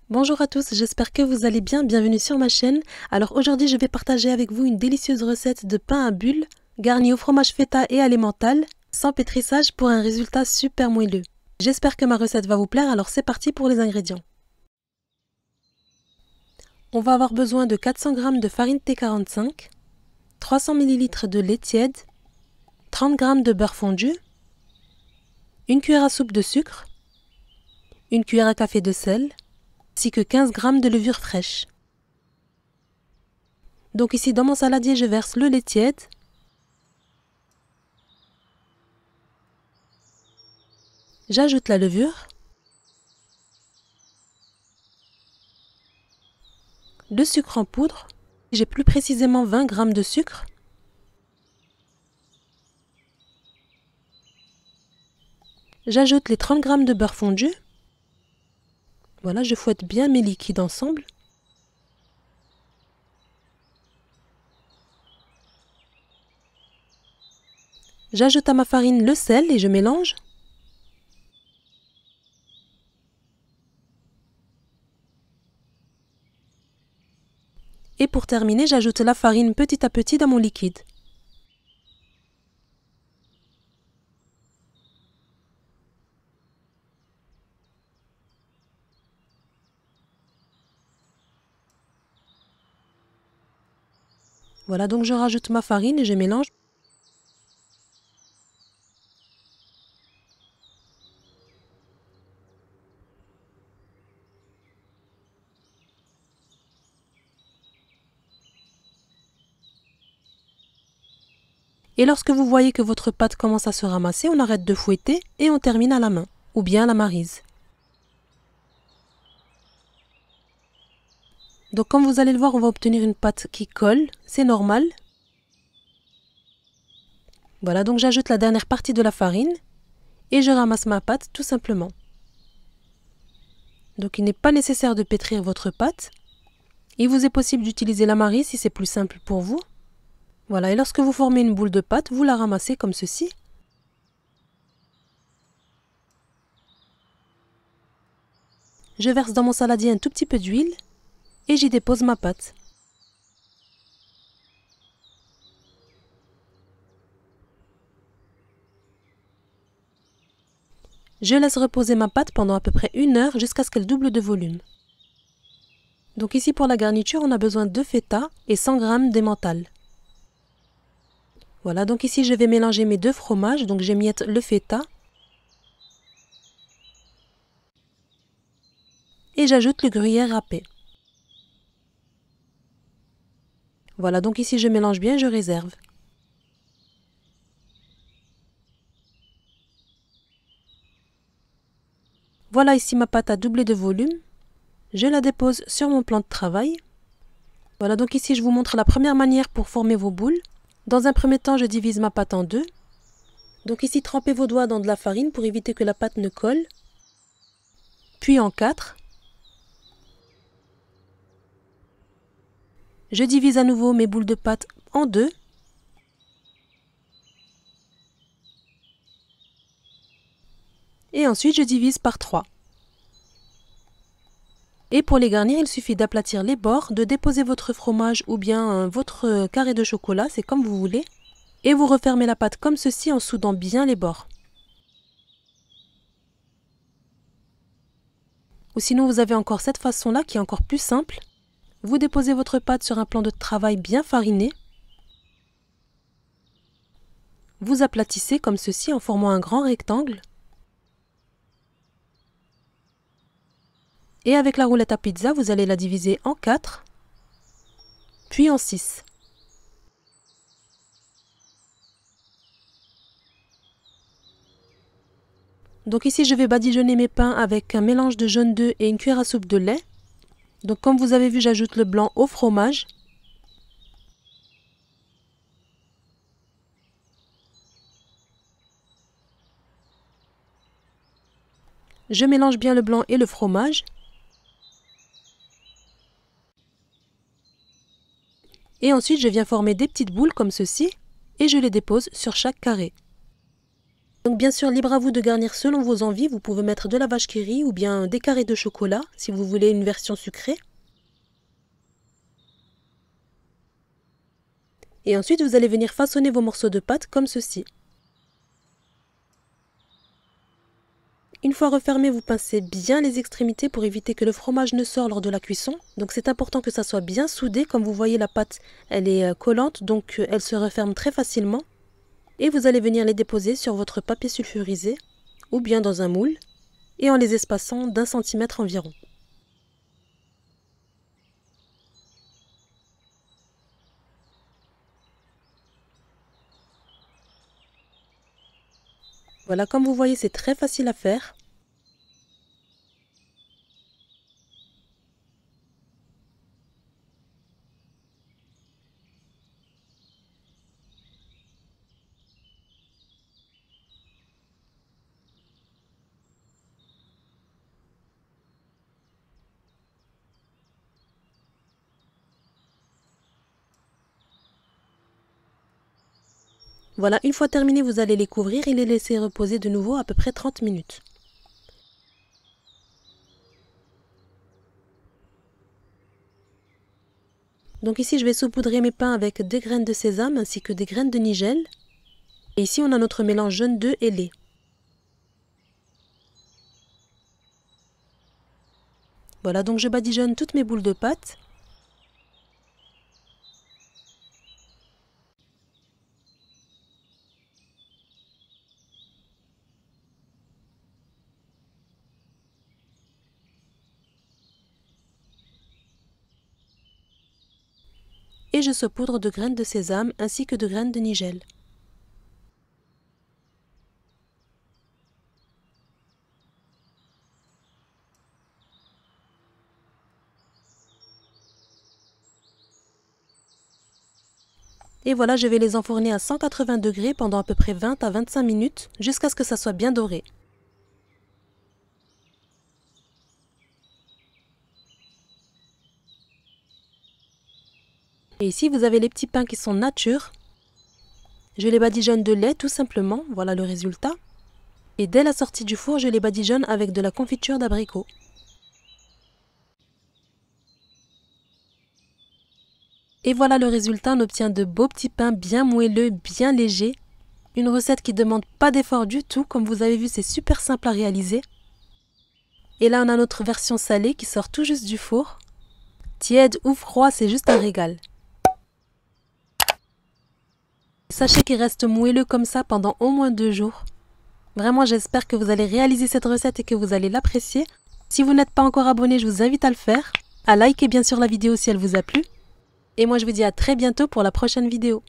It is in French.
Bonjour à tous, j'espère que vous allez bien, bienvenue sur ma chaîne. Alors aujourd'hui je vais partager avec vous une délicieuse recette de pain à bulles, garni au fromage feta et à l'emmental, sans pétrissage pour un résultat super moelleux. J'espère que ma recette va vous plaire, alors c'est parti pour les ingrédients. On va avoir besoin de 400 g de farine T45, 300 ml de lait tiède, 30 g de beurre fondu, une cuillère à soupe de sucre, une cuillère à café de sel, ainsi que 15 g de levure fraîche. Donc ici dans mon saladier je verse le lait tiède, j'ajoute la levure, le sucre en poudre, j'ai plus précisément 20 g de sucre, j'ajoute les 30 g de beurre fondu. Voilà, je fouette bien mes liquides ensemble. J'ajoute à ma farine le sel et je mélange. Et pour terminer, j'ajoute la farine petit à petit dans mon liquide. Voilà, donc je rajoute ma farine et je mélange. Et lorsque vous voyez que votre pâte commence à se ramasser, on arrête de fouetter et on termine à la main, ou bien à la maryse. Donc comme vous allez le voir, on va obtenir une pâte qui colle, c'est normal. Voilà, donc j'ajoute la dernière partie de la farine et je ramasse ma pâte tout simplement. Donc il n'est pas nécessaire de pétrir votre pâte. Il vous est possible d'utiliser la maryse si c'est plus simple pour vous. Voilà, et lorsque vous formez une boule de pâte, vous la ramassez comme ceci. Je verse dans mon saladier un tout petit peu d'huile et j'y dépose ma pâte. Je laisse reposer ma pâte pendant à peu près 1 heure jusqu'à ce qu'elle double de volume. Donc ici pour la garniture, on a besoin de feta et 100 g d'emmental. Voilà, donc ici je vais mélanger mes deux fromages, donc j'émiette le feta. Et j'ajoute le gruyère râpé. Voilà, donc ici je mélange bien, je réserve. Voilà, ici ma pâte a doublé de volume. Je la dépose sur mon plan de travail. Voilà, donc ici je vous montre la première manière pour former vos boules. Dans un premier temps, je divise ma pâte en deux. Donc ici, trempez vos doigts dans de la farine pour éviter que la pâte ne colle. Puis en 4. Je divise à nouveau mes boules de pâte en 2. Et ensuite, je divise par 3. Et pour les garnir, il suffit d'aplatir les bords, de déposer votre fromage ou bien votre carré de chocolat, c'est comme vous voulez. Et vous refermez la pâte comme ceci en soudant bien les bords. Ou sinon, vous avez encore cette façon-là qui est encore plus simple. Vous déposez votre pâte sur un plan de travail bien fariné. Vous aplatissez comme ceci en formant un grand rectangle. Et avec la roulette à pizza, vous allez la diviser en 4, puis en 6. Donc ici, je vais badigeonner mes pains avec un mélange de jaune d'œuf et une cuillère à soupe de lait. Donc comme vous avez vu, j'ajoute le blanc au fromage. Je mélange bien le blanc et le fromage. Et ensuite, je viens former des petites boules comme ceci et je les dépose sur chaque carré. Donc bien sûr, libre à vous de garnir selon vos envies. Vous pouvez mettre de la vache qui rit ou bien des carrés de chocolat si vous voulez une version sucrée. Et ensuite, vous allez venir façonner vos morceaux de pâte comme ceci. Une fois refermé, vous pincez bien les extrémités pour éviter que le fromage ne sorte lors de la cuisson. Donc c'est important que ça soit bien soudé. Comme vous voyez, la pâte, elle est collante, donc elle se referme très facilement. Et vous allez venir les déposer sur votre papier sulfurisé ou bien dans un moule et en les espaçant d'1 centimètre environ. Voilà, comme vous voyez, c'est très facile à faire. Voilà, une fois terminé, vous allez les couvrir et les laisser reposer de nouveau à peu près 30 minutes. Donc ici, je vais saupoudrer mes pains avec des graines de sésame ainsi que des graines de nigel. Et ici, on a notre mélange jaune d'œuf et lait. Voilà, donc je badigeonne toutes mes boules de pâte. Et je saupoudre de graines de sésame ainsi que de graines de nigel. Et voilà, je vais les enfourner à 180 degrés pendant à peu près 20 à 25 minutes jusqu'à ce que ça soit bien doré. Et ici, vous avez les petits pains qui sont nature. Je les badigeonne de lait tout simplement, voilà le résultat. Et dès la sortie du four, je les badigeonne avec de la confiture d'abricot. Et voilà le résultat, on obtient de beaux petits pains bien moelleux, bien légers. Une recette qui ne demande pas d'effort du tout, comme vous avez vu, c'est super simple à réaliser. Et là, on a notre version salée qui sort tout juste du four. Tiède ou froid, c'est juste un régal. Sachez qu'il reste moelleux comme ça pendant au moins 2 jours. Vraiment, j'espère que vous allez réaliser cette recette et que vous allez l'apprécier. Si vous n'êtes pas encore abonné, je vous invite à le faire, à liker bien sûr la vidéo si elle vous a plu. Et moi, je vous dis à très bientôt pour la prochaine vidéo.